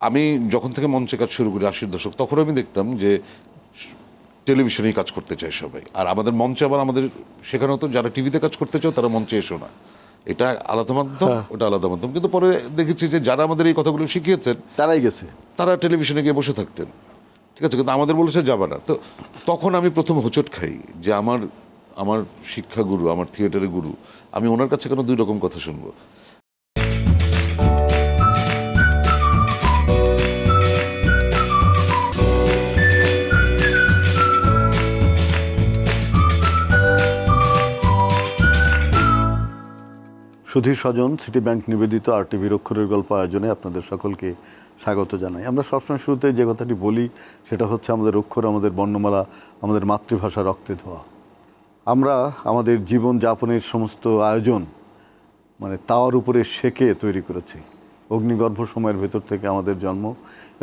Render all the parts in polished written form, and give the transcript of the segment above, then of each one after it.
আমি যখন থেকে মঞ্চে কাজ শুরু করি 80-র দশক, তখন আমি দেখতাম যে টেলিভিশনেই কাজ করতে চায় সবাই, আর আমাদের মঞ্চে আবার আমাদের শেখানো হতো যারা টিভিতে কাজ করতে চাও তারা মঞ্চে এসো না, এটা আলাদা মাধ্যম, ওটা আলাদা মাধ্যম। কিন্তু পরে দেখেছি যে যারা আমাদের এই কথাগুলো শিখিয়েছেন তারাই গেছে। তারা টেলিভিশনে গিয়ে বসে থাকতেন, ঠিক আছে, কিন্তু আমাদের বলেছে যাবে না। তো তখন আমি প্রথম হোঁচট খাই যে আমার আমার শিক্ষাগুরু, আমার থিয়েটারের গুরু, আমি ওনার কাছে কেন দুই রকম কথা শুনবো। সুধীর স্বজন সিটি ব্যাংক নিবেদিত আরটিভির অক্ষরের গল্প আয়োজনে আপনাদের সকলকে স্বাগত জানাই। আমরা সবসময় শুরুতে যে কথাটি বলি সেটা হচ্ছে আমাদের অক্ষর, আমাদের বর্ণমালা, আমাদের মাতৃভাষা রক্তে ধোয়া। আমরা আমাদের জীবন যাপনের সমস্ত আয়োজন মানে তাওয়ার উপরে সেকে তৈরি করেছি। অগ্নিগর্ভ সময়ের ভেতর থেকে আমাদের জন্ম,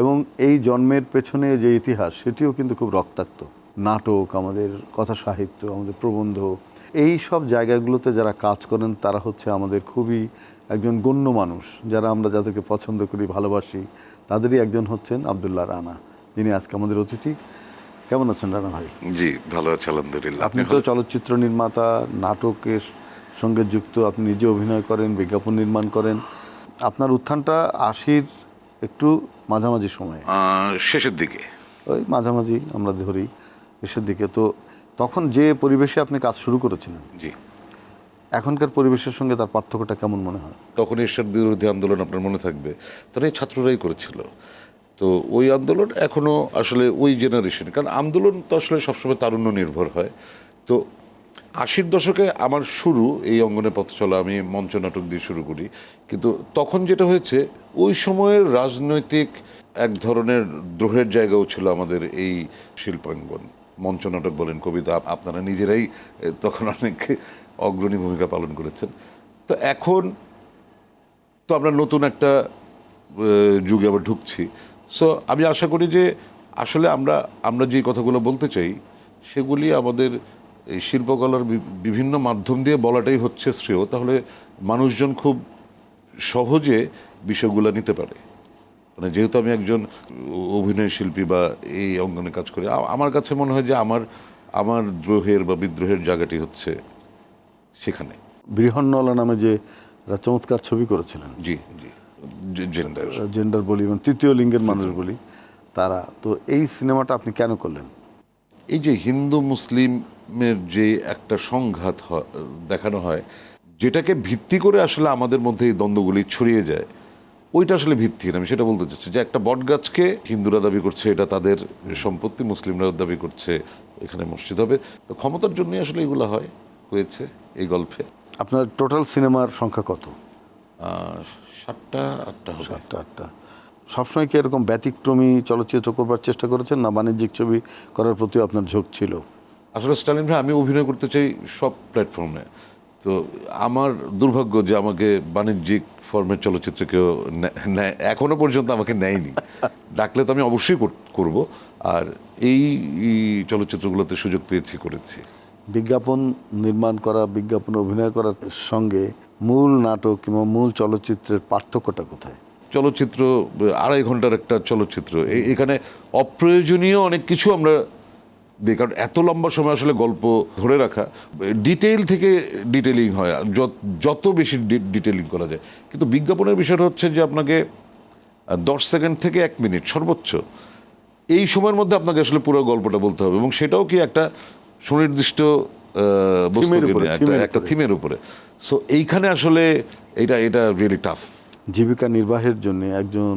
এবং এই জন্মের পেছনে যে ইতিহাস সেটিও কিন্তু খুব রক্তাক্ত। নাটক, আমাদের কথা সাহিত্য, আমাদের প্রবন্ধ, এই সব জায়গাগুলোতে যারা কাজ করেন তারা হচ্ছে আমাদের খুবই একজন গণ্য মানুষ, যারা আমরা যাদেরকে পছন্দ করি, ভালোবাসি। তাদেরই একজন হচ্ছেন আব্দুল্লাহ রানা, যিনি আজকে আমাদের অতিথি। কেমন আছেন রানা ভাই? জি, ভালো আছে আলহামদুলিল্লাহ। আপনি তো চলচ্চিত্র নির্মাতা, নাটকের সঙ্গে যুক্ত, আপনি নিজে অভিনয় করেন, বিজ্ঞাপন নির্মাণ করেন। আপনার উত্থানটা 80-র একটু মাঝামাঝি সময়ে, শেষের দিকে, ওই মাঝামাঝি আমরা ধরি, শেষের দিকে। তো তখন যে পরিবেশে আপনি কাজ শুরু করেছিলেন, জি, এখনকার পরিবেশের সঙ্গে তার পার্থক্যটা কেমন মনে হয়? তখন এরশাদ বিরোধী আন্দোলন আপনার মনে থাকবে, তারা এই ছাত্ররাই করেছিল। তো ওই আন্দোলন এখনো আসলে ওই জেনারেশন, কারণ আন্দোলন তো আসলে সবসময় তারুণ্য নির্ভর হয়। তো 80-র দশকে আমার শুরু এই অঙ্গনে পথ চলা, আমি মঞ্চ নাটক দিয়ে শুরু করি। কিন্তু তখন যেটা হয়েছে, ওই সময়ের রাজনৈতিক এক ধরনের দ্রোহের জায়গাও ছিল আমাদের এই শিল্পাঙ্গন। মঞ্চ নাটক বলেন, কবিতা, আপনারা নিজেরাই তখন অনেক অগ্রণী ভূমিকা পালন করেছেন। তো এখন তো আমরা নতুন একটা যুগে আবার ঢুকছি। সো আমি আশা করি যে আসলে আমরা যে কথাগুলো বলতে চাই সেগুলি আমাদের এই শিল্পকলার বিভিন্ন মাধ্যম দিয়ে বলাটাই হচ্ছে শ্রেয়। তাহলে মানুষজন খুব সহজে বিষয়গুলো নিতে পারে। মানে যেহেতু আমি একজন অভিনয় শিল্পী বা এই অঙ্গনে কাজ করি, আমার কাছে মনে হয় যে আমার দ্রোহের বা বিদ্রোহের জায়গাটি হচ্ছে সেখানে। বৃহন্নলা নামে যে চমৎকার ছবি করেছিলেন, জি জি, জেন্ডার বলি, মানে তৃতীয় লিঙ্গের মানুষ বলি, তারা তো এই সিনেমাটা আপনি কেন করলেন? এই যে হিন্দু মুসলিমের যে একটা সংঘাত দেখানো হয়, যেটাকে ভিত্তি করে আসলে আমাদের মধ্যে এই দ্বন্দ্বগুলি ছড়িয়ে যায়, ওইটা আসলে ভিত্তিহীন। আমি সেটা বলতে চাচ্ছি যে একটা বটগাছকে হিন্দুরা দাবি করছে এটা তাদের সম্পত্তি, মুসলিমরা দাবি করছে এখানে মসজিদ হবে। তো ক্ষমতার জন্যই আসলে এগুলো হয়েছে এই গল্পে। আপনার টোটাল সিনেমার সংখ্যা কত? 7টা 8টা হবে। 7টা 8টা। সবসময় কি এরকম ব্যতিক্রমী চলচ্চিত্র করবার চেষ্টা করেছেন, না বাণিজ্যিক ছবি করার প্রতি আপনার ঝোঁক ছিল? আসলে স্টালিন ভাই, আমি অভিনয় করতে চাই সব প্ল্যাটফর্মে। তো আমার দুর্ভাগ্য যে আমাকে বাণিজ্যিক ফর্মের চলচ্চিত্র কেউ এখনো পর্যন্ত আমাকে নেয়নি। ডাকলে তো আমি অবশ্যই করব। আর এই চলচ্চিত্রগুলোতে সুযোগ পেয়েছি, করেছি। বিজ্ঞাপন নির্মাণ করা, বিজ্ঞাপনে অভিনয় করার সঙ্গে মূল নাটক কিংবা মূল চলচ্চিত্রের পার্থক্যটা কোথায়? চলচ্চিত্র 2.5 ঘন্টার একটা চলচ্চিত্র, এখানে অপ্রয়োজনীয় অনেক কিছু আমরা দিই, কারণ এত লম্বা সময় আসলে গল্প ধরে রাখা, ডিটেইল থেকে ডিটেলিং হয়, যত বেশি ডিটেলিং করা যায়। কিন্তু বিজ্ঞাপনের বিষয়টা হচ্ছে যে আপনাকে 10 সেকেন্ড থেকে 1 মিনিট সর্বোচ্চ, এই সময়ের মধ্যে আপনাকে আসলে পুরো গল্পটা বলতে হবে, এবং সেটাও কি একটা সুনির্দিষ্ট একটা থিমের উপরে। সো এইখানে আসলে এটা রিয়েলি টাফ। জীবিকা নির্বাহের জন্য একজন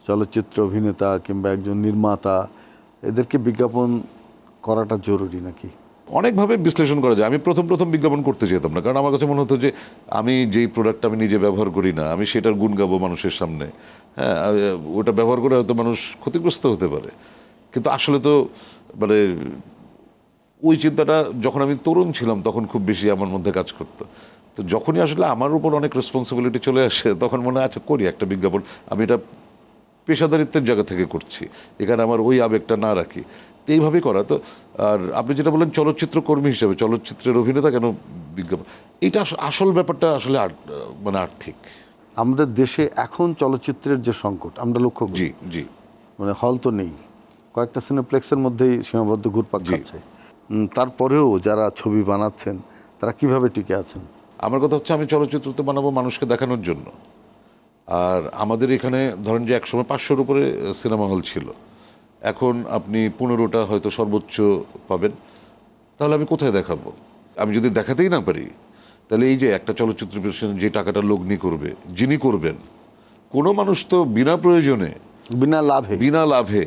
চলচ্চিত্র অভিনেতা কিংবা একজন নির্মাতা, এদেরকে বিজ্ঞাপন করাটা জরুরি নাকি? অনেকভাবে বিশ্লেষণ করা যায়। আমি প্রথম বিজ্ঞাপন করতে যেতাম না, কারণ আমার কাছে মনে হতো যে আমি যেই প্রোডাক্ট আমি নিজে ব্যবহার করি না, আমি সেটার গুণ গাবো মানুষের সামনে। হ্যাঁ, ওটা ব্যবহার করে হয়তো মানুষ ক্ষতিগ্রস্ত হতে পারে। কিন্তু আসলে তো মানে ওই চিন্তাটা যখন আমি তরুণ ছিলাম তখন খুব বেশি আমার মধ্যে কাজ করতো। তো যখনই আসলে আমার উপর অনেক রেসপন্সিবিলিটি চলে আসে, তখন মনে হয় আচ্ছা করি একটা বিজ্ঞাপন, আমি এটা পেশাদারিত্বের জায়গা থেকে করছি, এখানে আমার ওই আবেগটা না রাখি। তো এইভাবেই করা। তো আর আপনি যেটা বললেন চলচ্চিত্র কর্মী হিসেবে, চলচ্চিত্রের অভিনেতা কেন বিজ্ঞাপন, এটা আসল ব্যাপারটা আসলে মানে আর্থিক। আমাদের দেশে এখন চলচ্চিত্রের যে সংকট আমরা লক্ষ্য করি, জি জি মানে হল তো নেই, কয়েকটা সিনেপ্লেক্সের মধ্যেই সীমাবদ্ধ ঘুরপাক জি। খাচ্ছে। তারপরেও যারা ছবি বানাচ্ছেন তারা কিভাবে টিকে আছেন? আমার কথা হচ্ছে আমি চলচ্চিত্র তো বানাবো মানুষকে দেখানোর জন্য। আর আমাদের এখানে ধরেন যে একসময় 500-র উপরে সিনেমা হল ছিল, এখন আপনি 15টা হয়তো সর্বোচ্চ পাবেন। তাহলে আমি কোথায় দেখাবো? আমি যদি দেখাতেই না পারি, তাহলে এই যে একটা চলচ্চিত্র পেছনে যে টাকাটা লগ্নি করবে, যিনি করবেন, কোনো মানুষ তো বিনা প্রয়োজনে বিনা লাভে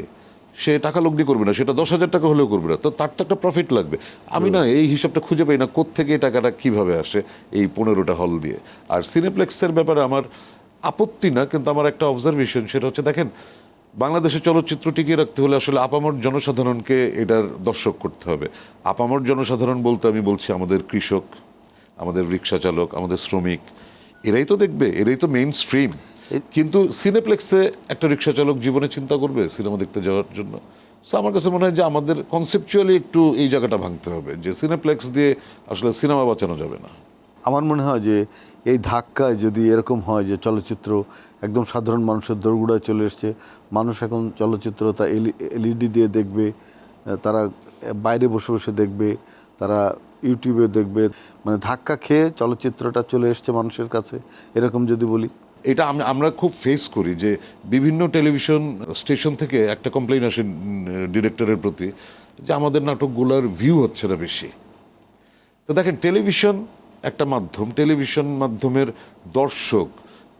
সে টাকা লগ্নি করবে না, সেটা 10,000 টাকা হলেও করবে না, তো তার তো একটা প্রফিট লাগবে। আমি না এই হিসাবটা খুঁজে পাই না, কোত্থেকে এই টাকাটা কিভাবে আসে এই 15টা হল দিয়ে। আর সিনেপ্লেক্সের ব্যাপারে আমার আপত্তি না, কিন্তু আমার একটা অবজারভেশন, সেটা হচ্ছে দেখেন বাংলাদেশের চলচ্চিত্র টিকিয়ে রাখতে হলে আসলে আপামর জনসাধারণকে এটার দর্শক করতে হবে। আপামর জনসাধারণ বলতে আমি বলছি আমাদের কৃষক, আমাদের রিক্সা চালক, আমাদের শ্রমিক, এরাই তো দেখবে, এরাই তো মেইন স্ট্রিম। কিন্তু সিনেপ্লেক্সে একটা রিক্সা চালক জীবনে চিন্তা করবে সিনেমা দেখতে যাওয়ার জন্য? সো আমার কাছে মনে হয় যে আমাদের কনসেপচুয়ালি একটু এই জায়গাটা ভাঙতে হবে, যে সিনেপ্লেক্স দিয়ে আসলে সিনেমা বাঁচানো যাবে না। আমার মনে হয় যে এই ধাক্কায় যদি এরকম হয় যে চলচ্চিত্র একদম সাধারণ মানুষের দোরগোড়ায় চলে এসছে, মানুষ এখন চলচ্চিত্র তা এলইডি দিয়ে দেখবে, তারা বাইরে বসে বসে দেখবে, তারা ইউটিউবে দেখবে, মানে ধাক্কা খেয়ে চলচ্চিত্রটা চলে এসছে মানুষের কাছে, এরকম যদি বলি। এটা আমরা খুব ফেস করি যে বিভিন্ন টেলিভিশন স্টেশন থেকে একটা কমপ্লেইন আসে ডিরেক্টরের প্রতি যে আমাদের নাটকগুলোর ভিউ হচ্ছে না বেশি। তো দেখেন টেলিভিশন একটা মাধ্যম, টেলিভিশন মাধ্যমের দর্শক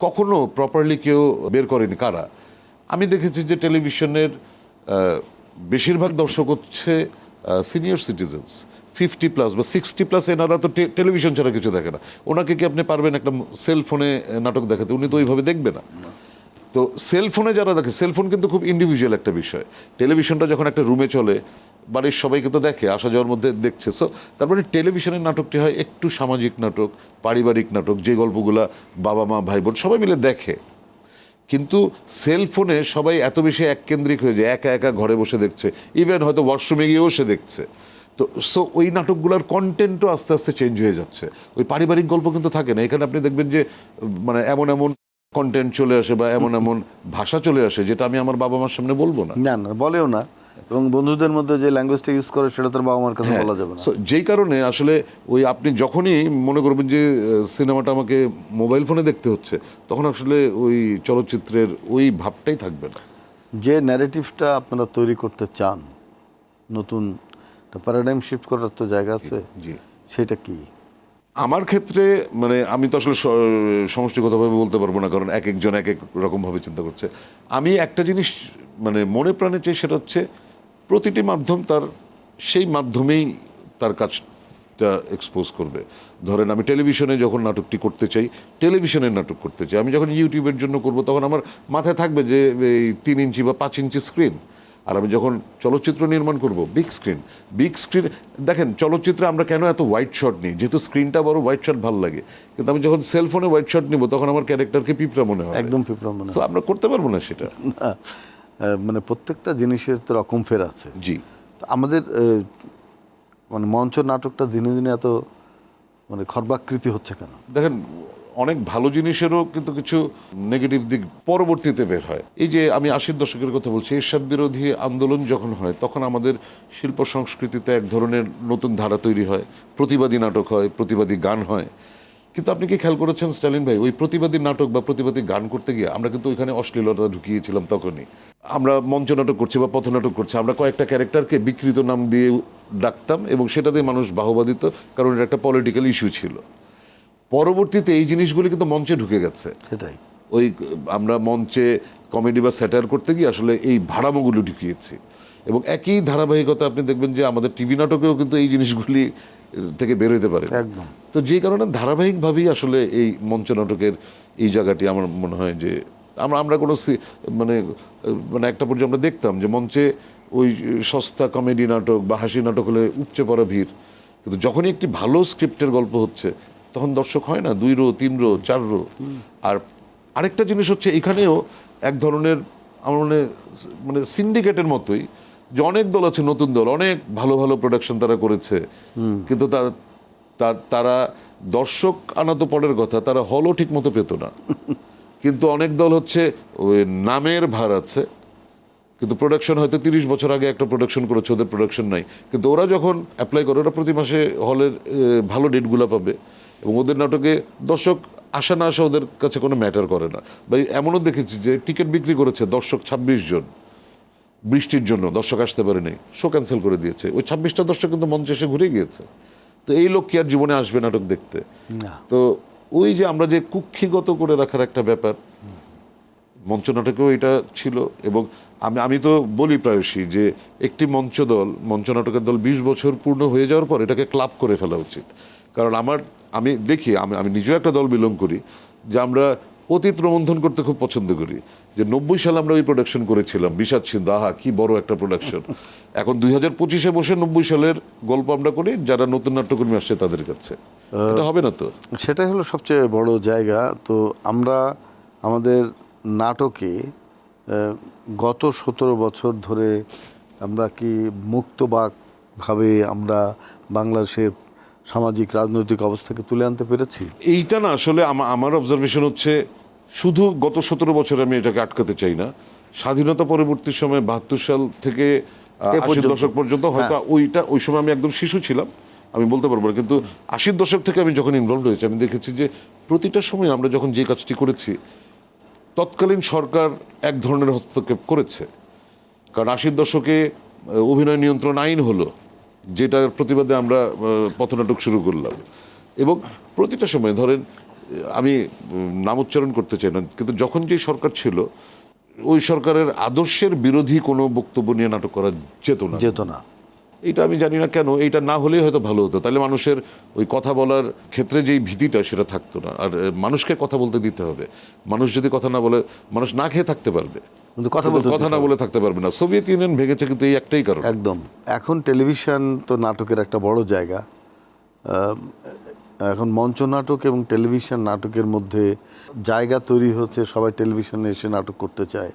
কখনো প্রপারলি কেউ বের করেনি। কারা? আমি দেখেছি যে টেলিভিশনের বেশিরভাগ দর্শক হচ্ছে সিনিয়র সিটিজেন্স, 50+ বা 60+। এনারা তো টেলিভিশন ছাড়া কিছু দেখে না। ওনাকে কি আপনি পারবেন একটা সেল ফোনে নাটক দেখাতে? উনি তো ওইভাবে দেখবে না। তো সেলফোনে যারা দেখে, সেলফোন কিন্তু খুব ইন্ডিভিজুয়াল একটা বিষয়। টেলিভিশনটা যখন একটা রুমে চলে, বাড়ির সবাইকে তো দেখে, আসা যাওয়ার মধ্যে দেখছে। সো তারপরে টেলিভিশনের নাটকটি হয় একটু সামাজিক নাটক, পারিবারিক নাটক, যে গল্পগুলা বাবা মা ভাই বোন সবাই মিলে দেখে। কিন্তু সেলফোনে সবাই এত বেশি এককেন্দ্রিক হয়ে যায়, একা একা ঘরে বসে দেখছে, ইভেন হয়তো ওয়াশরুমে গিয়েও সে দেখছে। তো সো ওই নাটকগুলোর কন্টেন্টও আস্তে আস্তে চেঞ্জ হয়ে যাচ্ছে। ওই পারিবারিক গল্প কিন্তু থাকে না। এখানে আপনি দেখবেন যে মানে এমন এমন কন্টেন্ট চলে আসে বা এমন এমন ভাষা চলে আসে যেটা আমি আমার বাবা মার সামনে বলবো না। না না, বলেও না, এবং বন্ধুদের মধ্যে যে ল্যাঙ্গুয়েজটা ইউজ করে সেটা তোর বাবা মার কাছে বলা যাবে না। So, যেই কারণে আসলে ওই আপনি যখনই মনে করবেন যে সিনেমাটা আমাকে মোবাইল ফোনে দেখতে হচ্ছে, তখন আসলে ওই চলচ্চিত্রের ওই ভাবটাই থাকবে না। যে ন্যারেটিভটা আপনারা তৈরি করতে চান, নতুন একটা প্যারাডাইম শিফট করার তো জায়গা আছে, জি। সেটা কি? আমার ক্ষেত্রে মানে আমি তো আসলে সমষ্টিগতভাবে বলতে পারবো না, কারণ এক একজন এক এক রকমভাবে চিন্তা করছে। আমি একটা জিনিস মানে মনে প্রাণে চাই, সেটা হচ্ছে প্রতিটি মাধ্যম তার সেই মাধ্যমেই তার কাজটা এক্সপোজ করবে। ধরেন আমি টেলিভিশনে যখন নাটকটি করতে চাই, টেলিভিশনের নাটক করতে চাই। আমি যখন ইউটিউবের জন্য করব, তখন আমার মাথায় থাকবে যে এই 3 ইঞ্চি বা 5 ইঞ্চি স্ক্রিন। আর আমি যখন চলচ্চিত্র নির্মাণ করব, বিগ স্ক্রিন। দেখেন চলচ্চিত্রে আমরা কেন এত হোয়াইট শট নিই? যেহেতু স্ক্রিনটা বড়, হোয়াইট শট ভালো লাগে। কিন্তু আমি যখন সেলফোনে হোয়াইট শট নিব, তখন আমার ক্যারেক্টারকে পিঁপড়া মনে হয়, একদম পিঁপড়া মনে হয়। So, আমরা করতে পারবো না সেটা। না, মানে প্রত্যেকটা জিনিসের তো রকম ফের আছে। জি। তো আমাদের মানে মঞ্চ নাটকটা দিনে দিনে এত মানে খর্বাকৃতি হচ্ছে কেন? দেখেন অনেক ভালো জিনিসেরও কিন্তু কিছু নেগেটিভ দিক পরবর্তীতে বের হয়। এই যে আমি 80-র দশকের কথা বলছি, এরশাদ বিরোধী আন্দোলন যখন হয়, তখন আমাদের শিল্প সংস্কৃতিতে এক ধরনের নতুন ধারা তৈরি হয়, প্রতিবাদী নাটক হয়, প্রতিবাদী গান হয়। কিন্তু আপনি কি খেয়াল করেছেন স্টালিন ভাই, ওই প্রতিবাদী নাটক বা প্রতিবাদী গান করতে গিয়ে আমরা কিন্তু ওইখানে অশ্লীলতা ঢুকিয়েছিলাম। তখনই আমরা মঞ্চ নাটক করছি বা পথনাটক করছি, আমরা কয়েকটা ক্যারেক্টারকে বিকৃত নাম দিয়ে ডাকতাম এবং সেটা দিয়ে মানুষ বাহবা দিত, কারণ এটা একটা পলিটিক্যাল ইস্যু ছিল। পরবর্তীতে এই জিনিসগুলি কিন্তু মঞ্চে ঢুকে গেছে। সেটাই ওই আমরা মঞ্চে কমেডি বা স্যাটায়ার করতে গিয়ে আসলে এই ভাড়ামোগুলো ঢুকিয়েছি। এবং একই ধারাবাহিকতা আপনি দেখবেন যে আমাদের টিভি নাটকেও কিন্তু এই জিনিসগুলি থেকে বের হতে পারে একদম। তো যে কারণে ধারাবাহিকভাবেই আসলে এই মঞ্চ নাটকের এই জায়গাটি আমার মনে হয় যে আমরা কোনো মানে মানে একটা পর্যায়ে আমরা দেখতাম যে মঞ্চে ওই সস্তা কমেডি নাটক বা হাসি নাটক হলে উপচে পড়া ভিড়, কিন্তু যখনই একটি ভালো স্ক্রিপ্টের গল্প হচ্ছে, তখন দর্শক হয় না 2 রো 3 রো 4 রো। আর আরেকটা জিনিস হচ্ছে, এখানেও এক ধরনের আমার মানে সিন্ডিকেটের মতোই, যে অনেক দল আছে, নতুন দল, অনেক ভালো ভালো প্রোডাকশন তারা করেছে, কিন্তু তারা দর্শক আনা তো পরের কথা, তারা হলও ঠিক মতো পেত না। কিন্তু অনেক দল হচ্ছে ওই নামের ভার আছে, কিন্তু প্রোডাকশন হয়তো 30 বছর আগে একটা প্রোডাকশন করেছে, ওদের প্রোডাকশন নাই, কিন্তু ওরা যখন অ্যাপ্লাই করে ওরা প্রতি মাসে হলের ভালো ডেটগুলো পাবে, এবং ওদের নাটকে দর্শক আসা না আসা ওদের কাছে কোনো ম্যাটার করে না। বা এমনও দেখেছি যে টিকিট বিক্রি করেছে দর্শক 26 জন, বৃষ্টির জন্য দর্শক আসতে পারেনি, শো ক্যান্সেল করে দিয়েছে, ওই 26টা দর্শক কিন্তু মঞ্চে এসে ঘুরে গিয়েছে। তো এই লোক কি আর জীবনে আসবে নাটক দেখতে? না। তো ওই যে আমরা যে কুক্ষিগত করে রাখার একটা ব্যাপার, মঞ্চ নাটকেও এটা ছিল। এবং আমি তো বলি প্রায়শই যে একটি মঞ্চ নাটকের দল 20 বছর পূর্ণ হয়ে যাওয়ার পর এটাকে ক্লাব করে ফেলা উচিত। কারণ আমি দেখি, আমি নিজেও একটা দল বিলং করি, যে আমরা অতীত রোমন্থন করতে খুব পছন্দ করি। যে 90 সালে আমরা ওই প্রোডাকশন করেছিলাম, বিষাদ সিন্ধু, আহা কি বড় একটা প্রোডাকশন। এখন 2025-এ বসে 90 সালের গল্প আমরা করি যারা নতুন নাট্যকর্মী আসছে তাদের কাছে, এটা হবে না তো। সেটাই হলো সবচেয়ে বড় জায়গা। তো আমরা আমাদের নাটকে গত 17 বছর ধরে আমরা কি মুক্তবাকভাবে আমরা বাংলাদেশের সামাজিক রাজনৈতিক অবস্থাকে তুলে আনতে পেরেছি? এইটা না, আসলে আমার অবজারভেশন হচ্ছে শুধু গত 17 বছরে আমি এটাকে আটকাতে চাই না। স্বাধীনতা পরবর্তী সময় 72 সাল থেকে 80 দশক পর্যন্ত, হয়তো ওই সময় আমি একদম শিশু ছিলাম, আমি বলতে পারবো না, কিন্তু 80 দশক থেকে আমি যখন ইনভলভ হয়েছি আমি দেখেছি যে প্রতিটা সময় আমরা যখন যে কাজটি করেছি তৎকালীন সরকার এক ধরনের হস্তক্ষেপ করেছে। কারণ 80 দশকে অভিনয় নিয়ন্ত্রণ আইন হলো, যেটার প্রতিবাদে আমরা পথনাটক শুরু করলাম। এবং প্রতিটা সময় ধরেন, আমি নাম উচ্চারণ করতে চাই না, কিন্তু যখন যে সরকার ছিল ওই সরকারের আদর্শের বিরোধী কোনো বক্তব্য নিয়ে নাটক করা যেত না। এটা আমি জানি না কেন, এইটা না হলেই হয়তো ভালো হতো, তাহলে মানুষের ওই কথা বলার ক্ষেত্রে যেই ভীতিটা সেটা থাকতো না। আর মানুষকে কথা বলতে দিতে হবে। মানুষ যদি কথা না বলে, মানুষ না খেয়ে থাকতে পারবে, কিন্তু কথা না বলে থাকতে পারবে না। সোভিয়েত ইউনিয়ন ভেঙেছে কিন্তু এই একটাই কারণ। একদম। এখন টেলিভিশন তো নাটকের একটা বড় জায়গা। এখন মঞ্চ নাটক এবং টেলিভিশন নাটকের মধ্যে জায়গা তৈরি হচ্ছে, সবাই টেলিভিশনে এসে নাটক করতে চায়,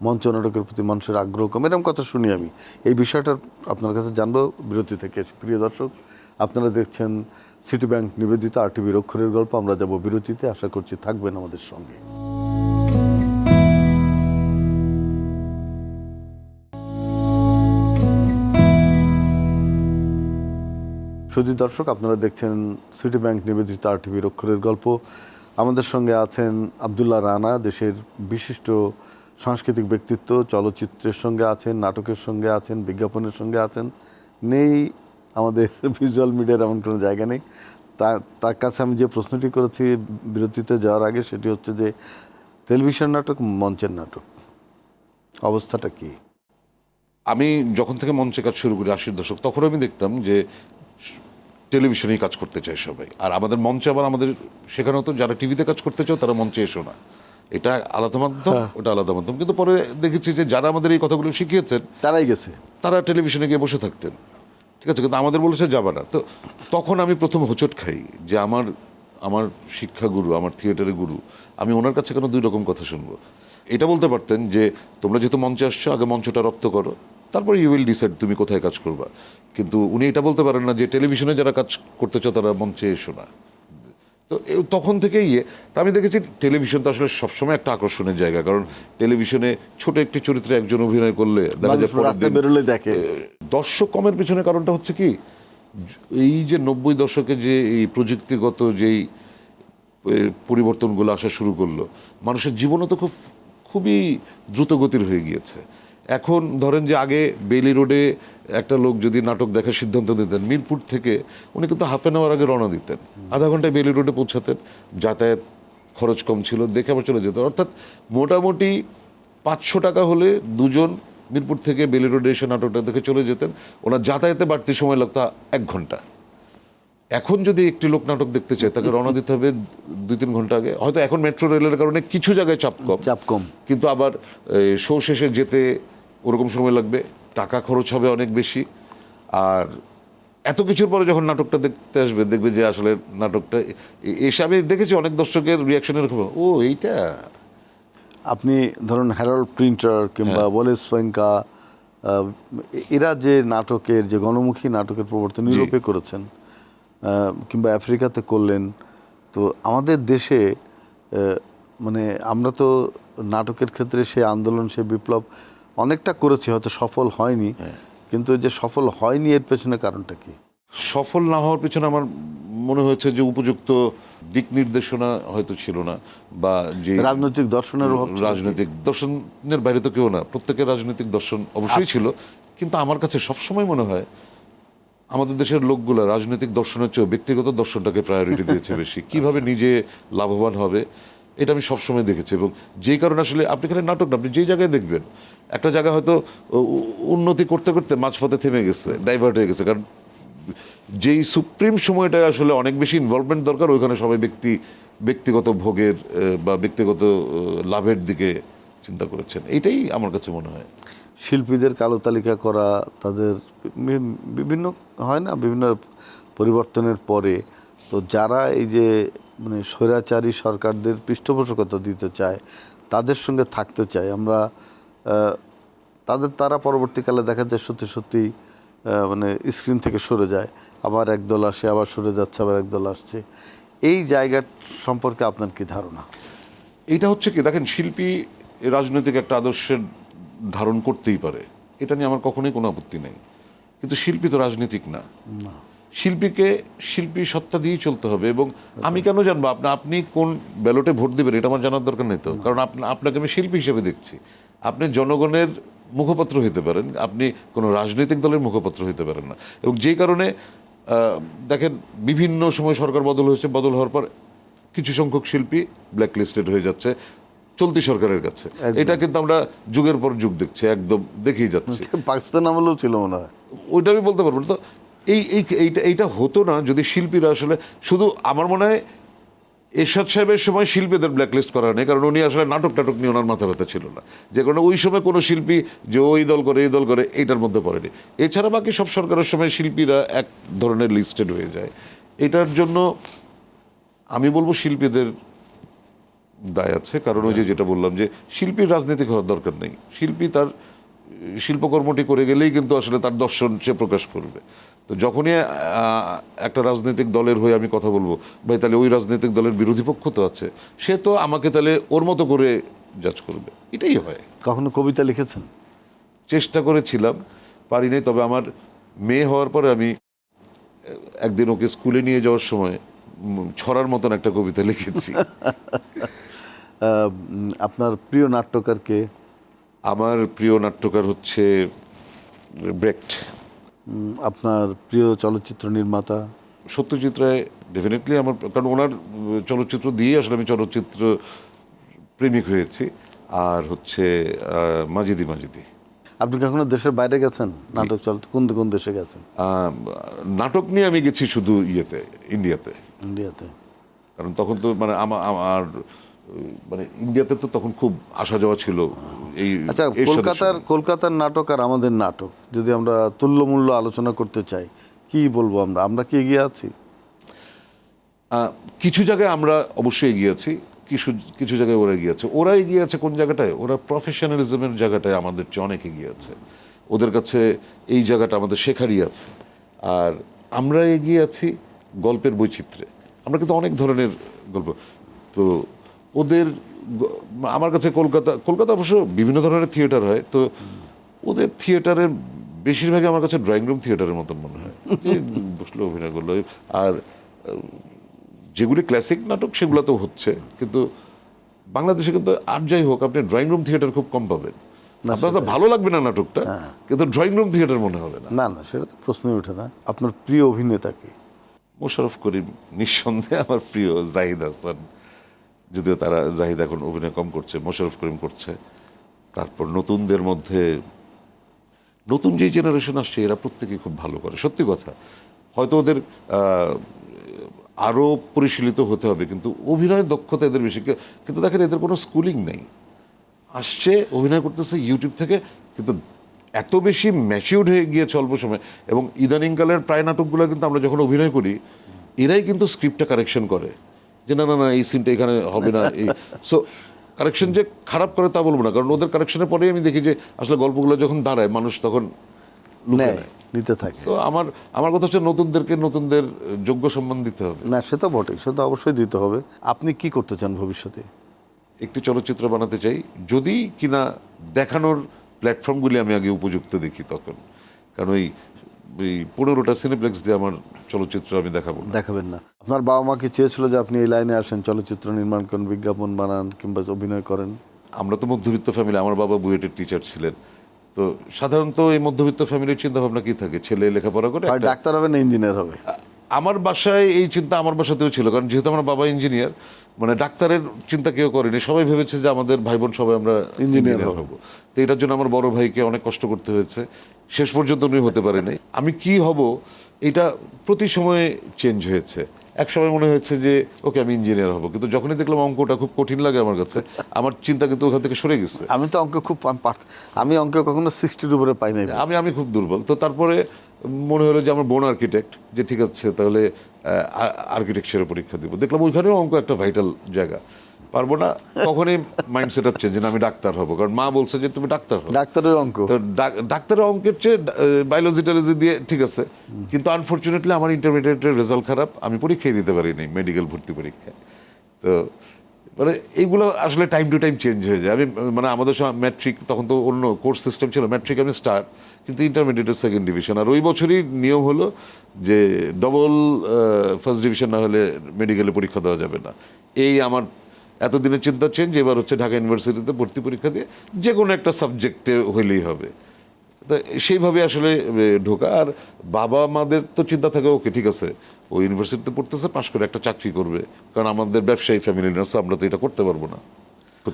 মঞ্চ নাটকের প্রতি মানুষের আগ্রহ কম, এরকম কথা শুনি আমি। এই বিষয়টা আপনার কাছে জানবো বিরতি থেকে। প্রিয় দর্শক, আপনারা দেখছেন সিটি ব্যাংক নিবেদিত RTVর অক্ষরের গল্প। আমরা যাব বিরতিতে, আশা করছি থাকবেন আমাদের সঙ্গে। সুধী দর্শক, আপনারা দেখছেন সিটি ব্যাংক নিবেদিত RTVর অক্ষরের গল্প। আমাদের সঙ্গে আছেন আব্দুল্লাহ রানা, দেশের বিশিষ্ট সাংস্কৃতিক ব্যক্তিত্ব। চলচ্চিত্রের সঙ্গে আছেন, নাটকের সঙ্গে আছেন, বিজ্ঞাপনের সঙ্গে আছেন, নেই আমাদের ভিজুয়াল মিডিয়ার এমন কোনো জায়গা নেই। তার কাছে আমি যে প্রশ্নটি করেছি বিরতিতে যাওয়ার আগে, সেটি হচ্ছে যে টেলিভিশন নাটক, মঞ্চের নাটক অবস্থাটা কি? আমি যখন থেকে মঞ্চে কাজ শুরু করি 80-র দশক, তখন আমি দেখতাম যে টেলিভিশনেই কাজ করতে চায় সবাই। আর আমাদের মঞ্চে আবার আমাদের শেখানো হতো, যারা টিভিতে কাজ করতে চাও তারা মঞ্চে এসো না, এটা আলাদা মাধ্যম, ওটা আলাদা মাধ্যম। কিন্তু পরে দেখেছি যে যারা আমাদের এই কথাগুলো শিখিয়েছেন তারা টেলিভিশনে গিয়ে বসে থাকতেন, ঠিক আছে, কিন্তু আমাদের বলেছে যাবে না। তো তখন আমি প্রথম হোঁচট খাই যে আমার শিক্ষাগুরু, আমার থিয়েটারের গুরু, আমি ওনার কাছে কেন দুই রকম কথা শুনবো। এটা বলতে পারতেন যে তোমরা যেহেতু মঞ্চে আসছো, আগে মঞ্চটা রপ্ত করো, তারপর ইউ উইল ডিসাইড তুমি কোথায় কাজ করবা। কিন্তু উনি এটা বলতে পারেন না যে টেলিভিশনে যারা কাজ করতে চাও তারা মঞ্চে এসো না। তো তখন থেকেই আমি দেখেছি টেলিভিশন তো আসলে সবসময় একটা আকর্ষণের জায়গা। কারণ টেলিভিশনে ছোট একটি চরিত্রে একজন অভিনয় করলে দেখা যায় দেখে দর্শক কমের পিছনে কারণটা হচ্ছে কি, এই যে 90 দশকে যে এই প্রযুক্তিগত যেই পরিবর্তনগুলো আসা শুরু করলো, মানুষের জীবনও তো খুবই দ্রুতগতির হয়ে গিয়েছে। এখন ধরেন যে আগে বেইলি রোডে একটা লোক যদি নাটক দেখার সিদ্ধান্ত নিতেন, মিরপুর থেকে উনি কিন্তু হাফ অ্যান আওয়ার আগে রওনা দিতেন, আধা ঘন্টায় বেইলি রোডে পৌঁছাতেন, যাতায়াত খরচ কম ছিল, দেখে আবার চলে যেত। অর্থাৎ মোটামুটি 500 টাকা হলে দুজন মিরপুর থেকে বেইলি রোডে এসে নাটকটা দেখে চলে যেতেন। ওনার যাতায়াতে বাড়তি সময় লাগতো 1 ঘন্টা। এখন যদি একটি লোক নাটক দেখতে চায় তাকে রওনা দিতে হবে 2-3 ঘন্টা আগে। হয়তো এখন মেট্রো রেলের কারণে কিছু জায়গায় চাপ কম, কিন্তু আবার শো শেষে যেতে ওরকম সময় লাগবে, টাকা খরচ হবে অনেক বেশি। আর এত কিছুর পরে যখন নাটকটা দেখতে আসবে, দেখবে যে আসলে নাটকটা এসে, আমি দেখেছি অনেক দর্শকের রিয়াকশনের খবর, ও এইটা। আপনি ধরুন হ্যারল্ড প্রিন্টার কিংবা ওয়ালেস ফেঙ্কা, এরা যে নাটকের, যে গণমুখী নাটকের প্রবর্তন ইউরোপে করেছেন কিংবা আফ্রিকাতে করলেন, তো আমাদের দেশে মানে আমরা তো নাটকের ক্ষেত্রে সেই আন্দোলন সেই বিপ্লব অনেকটা করেছি, হয়তো সফল হয়নি, কিন্তু যে সফল হয়নি এর পেছনে কারণটা কি? সফল না হওয়ার পিছনে আমার মনে হয়েছে যে উপযুক্ত দিক নির্দেশনা হয়তো ছিল না, বা যে রাজনৈতিক দর্শনের অভাব ছিল কি? রাজনৈতিক দর্শনের বাইরে তো কেউ না, প্রত্যেকের রাজনৈতিক দর্শন অবশ্যই ছিল, কিন্তু আমার কাছে সবসময় মনে হয় আমাদের দেশের লোকগুলো রাজনৈতিক দর্শনের চেয়েও ব্যক্তিগত দর্শনটাকে প্রায়োরিটি দিয়েছে বেশি। কিভাবে নিজে লাভবান হবে এটা আমি সবসময় দেখেছি, এবং যেই কারণে আসলে আপনি এখানে নাটক না, আপনি যেই জায়গায় দেখবেন একটা জায়গা হয়তো উন্নতি করতে করতে মাঝপথে থেমে গেছে, ডাইভার্ট হয়ে গেছে, কারণ যেই সুপ্রিম সময়টা আসলে অনেক বেশি ইনভলভমেন্ট দরকার, ওইখানে সবাই ব্যক্তিগত ভোগের বা ব্যক্তিগত লাভের দিকে চিন্তা করেছেন। এটাই আমার কাছে মনে হয়। শিল্পীদের কালো তালিকা করা, তাদের বিভিন্ন হয় না, বিভিন্ন পরিবর্তনের পরে তো যারা এই যে মানে স্বৈরাচারী সরকারদের পৃষ্ঠপোষকতা দিতে চায়, তাদের সঙ্গে থাকতে চায় আমরা, তারা পরবর্তীকালে দেখা যায় সত্যি সত্যি মানে স্ক্রিন থেকে সরে যায়, আবার একদল আসে, আবার সরে যাচ্ছে, আবার একদল আসছে। এই জায়গা সম্পর্কে আপনার কি ধারণা? এটা হচ্ছে কি, দেখেন, শিল্পী রাজনৈতিক একটা আদর্শের ধারণ করতেই পারে, এটা নিয়ে আমার কখনোই কোনো আপত্তি নেই, কিন্তু শিল্পী তো রাজনীতিক না। শিল্পীকে শিল্পী সত্তা দিয়েই চলতে হবে। এবং আমি কেন জানবো আপনি কোন ব্যালটে ভোট দিবেন, এটা আমার জানার দরকার নেই তো, কারণ আপনাকে আমি শিল্পী হিসেবে দেখছি। আপনি জনগণের মুখপাত্র হইতে পারেন, আপনি কোনো রাজনৈতিক দলের মুখপাত্র হইতে পারেন না। এবং যেই কারণে দেখেন বিভিন্ন সময় সরকার বদল হয়েছে, বদল হওয়ার পর কিছু সংখ্যক শিল্পী ব্ল্যাকলিস্টেড হয়ে যাচ্ছে চলতি সরকারের কাছে। এটা কিন্তু আমরা যুগের পর যুগ দেখছি, একদম দেখেই যাচ্ছি। পাকিস্তান আমলেও ছিল মনে হয়। ওইটা আমি বলতে পারবো না। তো এইটা হতো না যদি শিল্পীরা আসলে শুধু, আমার মনে হয় এরশাদ সাহেবের সময় শিল্পীদের ব্ল্যাকলিস্ট করা নেই, কারণ উনি আসলে নাটক টাটক নিয়ে ওনার মাথা ব্যথা ছিল না, যে কারণে ওই সময় কোনো শিল্পী যে ওই দল করে এই দল করে এইটার মধ্যে পড়েনি। এছাড়া বাকি সব সরকারের সময় শিল্পীরা এক ধরনের লিস্টেড হয়ে যায়। এটার জন্য আমি বলবো শিল্পীদের দায় আছে, কারণ ওই যে যেটা বললাম যে শিল্পীর রাজনীতি হওয়ার দরকার নেই। শিল্পী তার শিল্পকর্মটি করে গেলেই কিন্তু আসলে তার দর্শন সে প্রকাশ করবে। তো যখনই একটা রাজনৈতিক দলের হয়ে আমি কথা বলবো, ভাই তাহলে ওই রাজনৈতিক দলের বিরোধী পক্ষ তো আছে, সে তো আমাকে তাহলে ওর মতো করে জাজ করবে, এটাই হয়। কখনো কবিতা লিখেছেন? চেষ্টা করেছিলাম, পারি নাই। তবে আমার মেয়ে হওয়ার পরে আমি একদিন ওকে স্কুলে নিয়ে যাওয়ার সময় ছড়ার মতন একটা কবিতা লিখেছি। আপনার প্রিয় নাট্যকার কে? আমার প্রিয় নাট্যকার হচ্ছে ব্রেক্ট। আপনার প্রিয় চলচ্চিত্র নির্মাতা? সত্যজিৎ রায় ডেফিনেটলি আমার, কারণ ওনার চলচ্চিত্র দিয়ে আসলে আমি চলচ্চিত্র প্রেমিক হয়েছি। আর হচ্ছে মাজিদি। আপনি কখনো দেশের বাইরে গেছেন নাটক কোন কোন দেশে গেছেন? নাটক নিয়ে আমি গেছি শুধু ইন্ডিয়াতে। ইন্ডিয়াতে? কারণ তখন তো মানে আমার মানে ইন্ডিয়াতে তো তখন খুব আসা যাওয়া ছিল। এই আচ্ছা, কলকাতার নাটক আর আমাদের নাটক যদি আমরা তুল্যমূল্য আলোচনা করতে চাই, কি বলবো? আমরা কি এগিয়ে আছি? কিছু জায়গায় আমরা অবশ্যই এগিয়ে আছি, কিছু জায়গায় ওরা এগিয়ে আছে। ওরা এগিয়ে আছে কোন জায়গাটায়? ওরা প্রফেশনালিজমের জায়গাটায় আমাদের চেয়ে অনেক এগিয়ে আছে। ওদের কাছে এই জায়গাটা আমাদের শেখারই আছে। আর আমরা এগিয়ে আছি গল্পের বৈচিত্র্যে। আমরা কিন্তু অনেক ধরনের গল্প, তো ওদের আমার কাছে কলকাতা অবশ্য বিভিন্ন ধরনের থিয়েটার হয়, তো ওদের থিয়েটারের বেশিরভাগই আমার কাছে ড্রয়িং রুম থিয়েটারের মতন মনে হয়, যে বসলে অভিনয় করলো। আর যেগুলি ক্লাসিক নাটক সেগুলো তো হচ্ছে, কিন্তু বাংলাদেশে কিন্তু আর যাই হোক আপনি ড্রয়িং রুম থিয়েটার খুব কম পাবেন। আপনার তো ভালো লাগবে না নাটকটা, কিন্তু ড্রয়িং রুম থিয়েটার মনে হবে না। না, সেটা তো প্রশ্নই ওঠে না। আপনার প্রিয় অভিনেতা কি? মোশাররফ করিম নিঃসন্দেহে আমার প্রিয়। জাহিদ হাসান, যদিও তারা জাহিদ এখন অভিনয় কম করছে, মোশাররফ করিম করছে। তারপর নতুনদের মধ্যে নতুন যে জেনারেশন আসছে এরা প্রত্যেকেই খুব ভালো করে, সত্যি কথা। হয়তো ওদের আরও পরিশীলিত হতে হবে, কিন্তু অভিনয়ের দক্ষতা এদের বেশি। কিন্তু দেখেন এদের কোনো স্কুলিং নেই, আসছে অভিনয় করতেছে ইউটিউব থেকে, কিন্তু এত বেশি ম্যাচিউরড হয়ে গিয়েছে অল্প সময়। এবং ইদানিংকালের প্রায় নাটকগুলো কিন্তু আমরা যখন অভিনয় করি এরাই কিন্তু স্ক্রিপ্টটা কারেকশন করে, যে না এই সিনটা এখানে হবে না। সো কারেকশন যে খারাপ করে তা বলবো না, কারণ ওদের কারেকশনের পরেই আমি দেখি যে আসলে গল্পগুলো যখন দাঁড়ায় মানুষ তখন নিতে থাকে। তো আমার কথা হচ্ছে নতুনদের যোগ্য সম্মান দিতে হবে। না, সে তো বটেই, সে তো অবশ্যই দিতে হবে। আপনি কি করতে চান ভবিষ্যতে? একটি চলচ্চিত্র বানাতে চাই, যদি কিনা দেখানোর প্ল্যাটফর্মগুলি আমি আগে উপযুক্ত দেখি তখন। কারণ ওই 15টা সিনেপ্লেক্স দিয়ে আমার চলচ্চিত্র আমি দেখাবো না। দেখাবেন না। আপনার বাবা মা কি চেয়েছিল যে আপনি এই লাইনে আসেন, চলচ্চিত্র নির্মাণ করেন, বিজ্ঞাপন বানান কিংবা অভিনয় করেন? আমরা তো মধ্যবিত্ত ফ্যামিলি, আমার বাবা বুয়েটের টিচার ছিলেন। তো সাধারণত এই মধ্যবিত্ত ফ্যামিলির চিন্তাভাবনা কি থাকে, ছেলে লেখাপড়া করে হয় ডাক্তার হবে না ইঞ্জিনিয়ার হবে। আমার বাসায় এই চিন্তা আমার বাসাতেও ছিল, কারণ যেহেতু আমার বাবা ইঞ্জিনিয়ার, মানে ডাক্তারের চিন্তা কেউ করেনি, সবাই ভেবেছে যে আমাদের ভাই বোন সবাই আমরা ইঞ্জিনিয়ার হব। তো এটার জন্য আমার বড় ভাইকে অনেক কষ্ট করতে হয়েছে, শেষ পর্যন্ত উনি হতে পারেনি। আমি কি হব এটা প্রতি সময়ে চেঞ্জ হয়েছে। এক সময় মনে হয়েছে যে ওকে আমি ইঞ্জিনিয়ার হব, কিন্তু যখনই দেখলাম অঙ্কটা খুব কঠিন লাগে আমার কাছে, আমার চিন্তা কিন্তু ওখান থেকে সরে গেছে। আমি তো অঙ্ক খুব আমি অঙ্ক কখনো 60-র উপরে পাই নাই। আমি খুব দুর্বল। তো তারপরে মনে হলো যে আমার বোন আর্কিটেক্ট, যে ঠিক আছে তাহলে আর্কিটেকচারের পরীক্ষা দিব। দেখলাম ওইখানেও অঙ্ক একটা ভাইটাল জায়গা, পারবো না। তখনই মাইন্ড সেট আপ চেঞ্জ, আমি ডাক্তার হব, কারণ মা বলছে যে তুমি ডাক্তার হও। ডাক্তারের অঙ্ক, তো ডাক্তারের অঙ্কের চেয়ে বায়োলজি টায়োলজি দিয়ে ঠিক আছে, কিন্তু আনফর্চুনেটলি আমার ইন্টারমিডিয়েটের রেজাল্ট খারাপ, আমি পরীক্ষাই দিতে পারিনি, মেডিকেল ভর্তি পরীক্ষায়। তো মানে এইগুলো আসলে টাইম টু টাইম চেঞ্জ হয়ে যায়। আমি মানে আমাদের সময় ম্যাট্রিক, তখন তো অন্য কোর্স সিস্টেম ছিল, ম্যাট্রিক আমি স্টার, কিন্তু ইন্টারমিডিয়েটের সেকেন্ড ডিভিশন। আর ওই বছরই নিয়ম হলো যে ডবল ফার্স্ট ডিভিশন না হলে মেডিকেলে পরীক্ষা দেওয়া যাবে না। এই আমার এতদিনের চিন্তা চেঞ্জ, এবার হচ্ছে ঢাকা ইউনিভার্সিটিতে ভর্তি পরীক্ষা দিয়ে যে কোনো একটা সাবজেক্টে হইলেই হবে। তো সেইভাবে আসলে ঢোকা। আর বাবা মাদের তো চিন্তা থাকে ওকে ঠিক আছে ও ইউনিভার্সিটিতে পড়তেছে, পাশ করে একটা চাকরি করবে, কারণ আমাদের ব্যবসায়ী ফ্যামিলি না, আমরা তো এটা করতে পারবো না।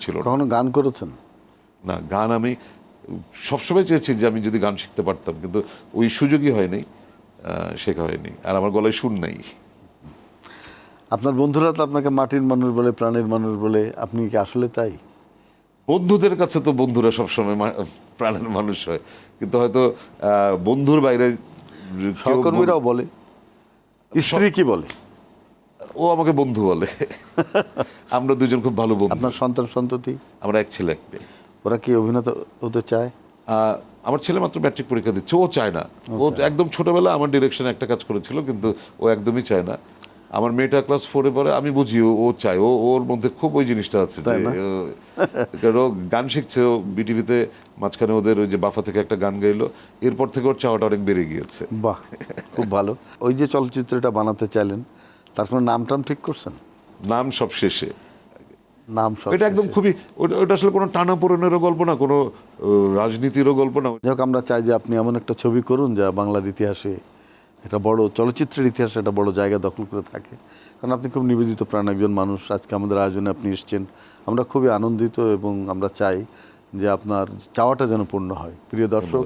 ছিল না। কখনো গান করেছেন? না, গান আমি সবসময় চেয়েছি যে আমি যদি গান শিখতে পারতাম, কিন্তু ওই সুযোগই হয়নি, শেখা হয়নি। আর আমার গলায় সুর নাই। আপনার বন্ধুরা তো আপনাকে মাটির মানুষ বলে, প্রাণের মানুষ বলে, আপনি কি আসলে তাই? বন্ধুদের কাছে তো বন্ধুরা সবসময় প্রাণের মানুষ হয়, কিন্তু হয়তো বন্ধুর বাইরে সহকর্মীরাও বলে, স্ত্রী কি বলে? ও আমাকে বন্ধু বলে। আমরা দুজন খুব ভালো বন্ধু। আপনার সন্তান সন্ততি? আমরা এক ছেলে এক মেয়ে। ওরা কি অভিনেতা হতে চায়? আমার ছেলে মাত্র ম্যাট্রিক পরীক্ষা দিচ্ছে, ও চায় না। ও একদম ছোটবেলা আমার ডিরেকশনে একটা কাজ করেছিল, কিন্তু ও একদমই চায় না। আমার মেয়েটা ক্লাস 4-এ পড়ে, আমি বুঝি ও চায়, ওর মধ্যে খুব ওই জিনিসটা আছে যে কারণ ও গান শিখছে। ও বিটিভিতে মাঝখানে ওদের ওই যে বাফা থেকে একটা গান গাইলো, এরপর থেকে ওর চাওয়াটা অনেক বেড়ে গিয়েছে। বাহ, খুব ভালো। ওই যে চলচ্চিত্রটা বানাতে চাইলেন, তারপর নাম টাম ঠিক করছেন? নাম সব শেষে। নাম সব এটা একদম খুবই, ওটা আসলে কোনো টানাপোড়েনেরও গল্প না, কোনো রাজনীতিরও গল্প না। যাক, আমরা চাই যে আপনি এমন একটা ছবি করুন যা বাংলার ইতিহাসে, একটা বড় চলচ্চিত্রের ইতিহাসে একটা বড় জায়গা দখল করে থাকে। কারণ আপনি খুব নিবেদিত প্রাণ একজন মানুষ। আজকে আমাদের আয়োজনে আপনি এসেছেন, আমরা খুবই আনন্দিত এবং আমরা চাই যে আপনার চাওয়াটা যেন পূর্ণ হয়। প্রিয় দর্শক,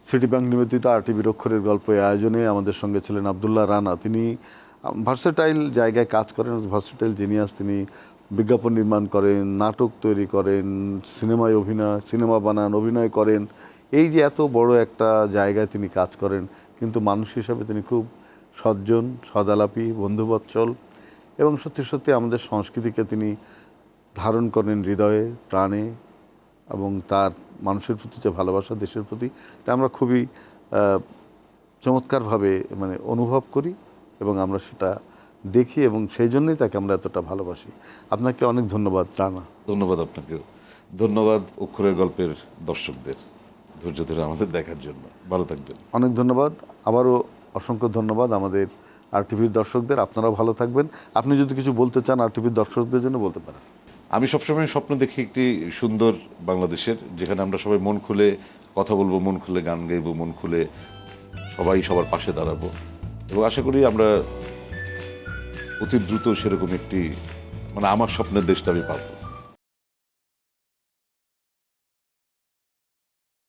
সিটি ব্যাংক নিবেদিত আরটিভির অক্ষরের গল্প এই আয়োজনে আমাদের সঙ্গে ছিলেন আব্দুল্লাহ রানা। তিনি ভার্সেটাইল জায়গায় কাজ করেন, ভার্সেটাইল জিনিয়াস। তিনি বিজ্ঞাপন নির্মাণ করেন, নাটক তৈরি করেন, সিনেমায় সিনেমা বানান, অভিনয় করেন। এই যে এত বড় একটা জায়গায় তিনি কাজ করেন, কিন্তু মানুষ হিসাবে তিনি খুব সজ্জন, সদালাপী, বন্ধুবৎসল এবং সত্যি সত্যি আমাদের সংস্কৃতিকে তিনি ধারণ করেন হৃদয়ে, প্রাণে, এবং তার মানুষের প্রতি যে ভালোবাসা, দেশের প্রতি, তা আমরা খুবই চমৎকারভাবে মানে অনুভব করি এবং আমরা সেটা দেখি, এবং সেই জন্যই তাকে আমরা এতটা ভালোবাসি। আপনাকে অনেক ধন্যবাদ রানা। ধন্যবাদ আপনাকেও। ধন্যবাদ অক্ষরের গল্পের দর্শকদের ধৈর্য ধরে আমাদের দেখার জন্য। ভালো থাকবেন। অনেক ধন্যবাদ। আবারও অসংখ্য ধন্যবাদ আমাদের আরটিভির দর্শকদের। আপনারাও ভালো থাকবেন। আপনি যদি কিছু বলতে চান আরটিভির দর্শকদের জন্য বলতে পারেন। আমি সবসময় স্বপ্ন দেখি একটি সুন্দর বাংলাদেশের, যেখানে আমরা সবাই মন খুলে কথা বলবো, মন খুলে গান গাইবো, মন খুলে সবাই সবার পাশে দাঁড়াবো, এবং আশা করি আমরা অতি দ্রুত সেরকম একটি, মানে আমার স্বপ্নের দেশটা আমি পাবো।